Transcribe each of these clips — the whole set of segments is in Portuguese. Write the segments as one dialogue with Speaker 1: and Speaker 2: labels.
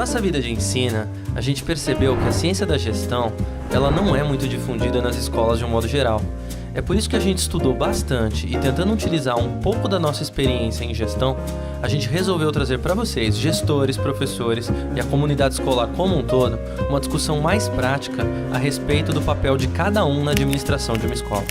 Speaker 1: nossa vida de ensino, a gente percebeu que a ciência da gestão, ela não é muito difundida nas escolas de um modo geral. É por isso que a gente estudou bastante e tentando utilizar um pouco da nossa experiência em gestão, a gente resolveu trazer para vocês, gestores, professores e a comunidade escolar como um todo, uma discussão mais prática a respeito do papel de cada um na administração de uma escola.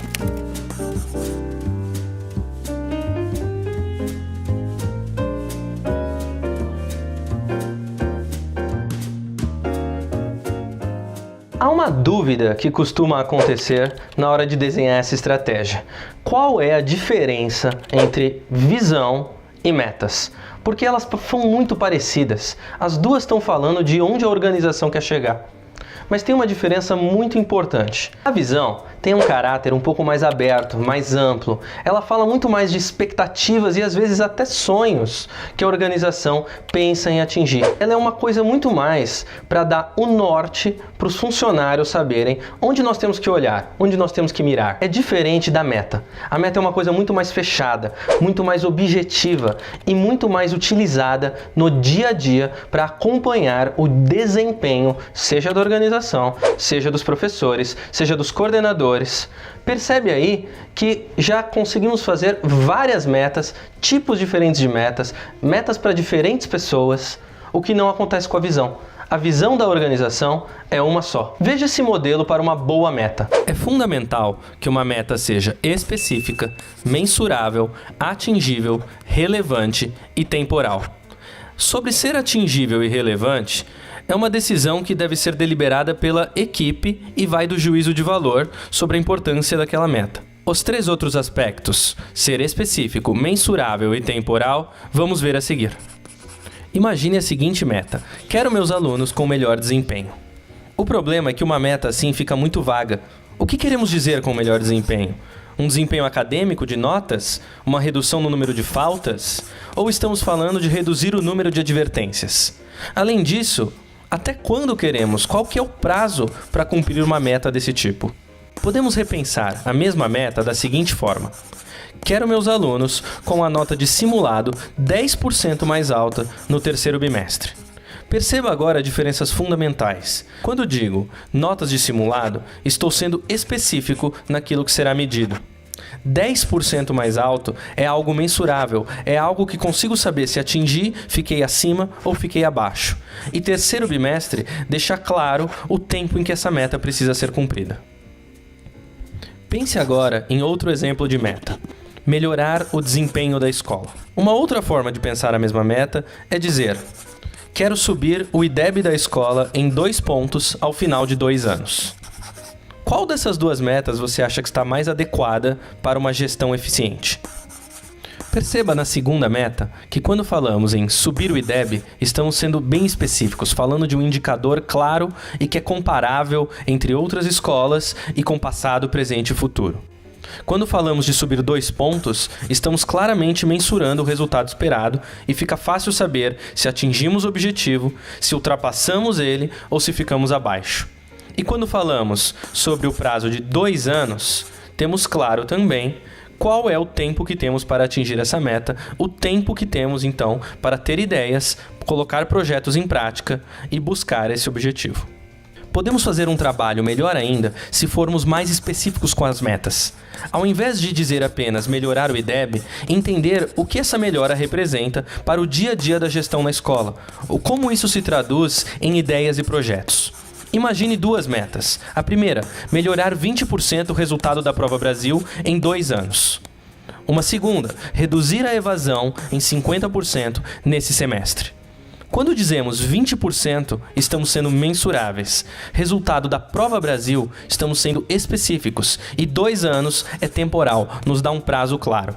Speaker 1: Há uma dúvida que costuma acontecer na hora de desenhar essa estratégia. Qual é a diferença entre visão e metas? Porque elas são muito parecidas. As duas estão falando de onde a organização quer chegar. Mas tem uma diferença muito importante. A visão tem um caráter um pouco mais aberto, mais amplo. Ela fala muito mais de expectativas e às vezes até sonhos que a organização pensa em atingir. Ela é uma coisa muito mais para dar o norte para os funcionários saberem onde nós temos que olhar, onde nós temos que mirar. É diferente da meta. A meta é uma coisa muito mais fechada, muito mais objetiva e muito mais utilizada no dia a dia para acompanhar o desempenho, seja da organização, seja dos professores, seja dos coordenadores. Percebe aí que já conseguimos fazer várias metas, tipos diferentes de metas, metas para diferentes pessoas, o que não acontece com a visão. A visão da organização é uma só. Veja esse modelo para uma boa meta. É fundamental que uma meta seja específica, mensurável, atingível, relevante e temporal. Sobre ser atingível e relevante, é uma decisão que deve ser deliberada pela equipe e vai do juízo de valor sobre a importância daquela meta. Os três outros aspectos, ser específico, mensurável e temporal, vamos ver a seguir. Imagine a seguinte meta: quero meus alunos com melhor desempenho. O problema é que uma meta assim fica muito vaga. O que queremos dizer com melhor desempenho? Um desempenho acadêmico de notas? Uma redução no número de faltas? Ou estamos falando de reduzir o número de advertências? Além disso, até quando queremos? Qual que é o prazo para cumprir uma meta desse tipo? Podemos repensar a mesma meta da seguinte forma: quero meus alunos com a nota de simulado 10% mais alta no terceiro bimestre. Perceba agora diferenças fundamentais. Quando digo notas de simulado, estou sendo específico naquilo que será medido. 10% mais alto é algo mensurável, é algo que consigo saber se atingi, fiquei acima ou fiquei abaixo. E terceiro bimestre deixa claro o tempo em que essa meta precisa ser cumprida. Pense agora em outro exemplo de meta: melhorar o desempenho da escola. Uma outra forma de pensar a mesma meta é dizer: quero subir o IDEB da escola em 2 pontos ao final de 2 anos. Qual dessas duas metas você acha que está mais adequada para uma gestão eficiente? Perceba na segunda meta que quando falamos em subir o IDEB, estamos sendo bem específicos, falando de um indicador claro e que é comparável entre outras escolas e com passado, presente e futuro. Quando falamos de subir 2 pontos, estamos claramente mensurando o resultado esperado e fica fácil saber se atingimos o objetivo, se ultrapassamos ele ou se ficamos abaixo. E quando falamos sobre o prazo de 2 anos, temos claro também qual é o tempo que temos para atingir essa meta, o tempo que temos então para ter ideias, colocar projetos em prática e buscar esse objetivo. Podemos fazer um trabalho melhor ainda se formos mais específicos com as metas. Ao invés de dizer apenas melhorar o IDEB, entender o que essa melhora representa para o dia a dia da gestão na escola, ou como isso se traduz em ideias e projetos. Imagine 2 metas. A primeira, melhorar 20% o resultado da Prova Brasil em 2 anos. Uma segunda, reduzir a evasão em 50% nesse semestre. Quando dizemos 20%, estamos sendo mensuráveis. Resultado da Prova Brasil, estamos sendo específicos. E 2 anos é temporal, nos dá um prazo claro.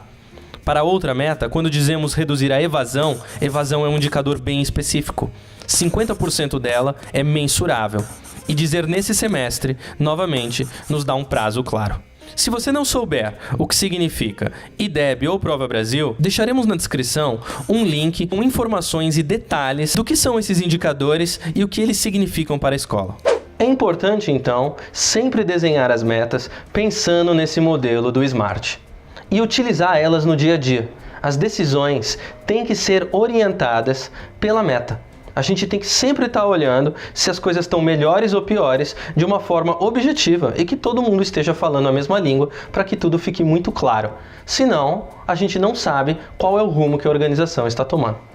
Speaker 1: Para outra meta, quando dizemos reduzir a evasão é um indicador bem específico. 50% dela é mensurável. E dizer nesse semestre, novamente, nos dá um prazo claro. Se você não souber o que significa IDEB ou Prova Brasil, deixaremos na descrição um link com informações e detalhes do que são esses indicadores e o que eles significam para a escola. É importante, então, sempre desenhar as metas pensando nesse modelo do SMART e utilizar elas no dia a dia. As decisões têm que ser orientadas pela meta. A gente tem que sempre estar olhando se as coisas estão melhores ou piores de uma forma objetiva e que todo mundo esteja falando a mesma língua para que tudo fique muito claro. Senão, a gente não sabe qual é o rumo que a organização está tomando.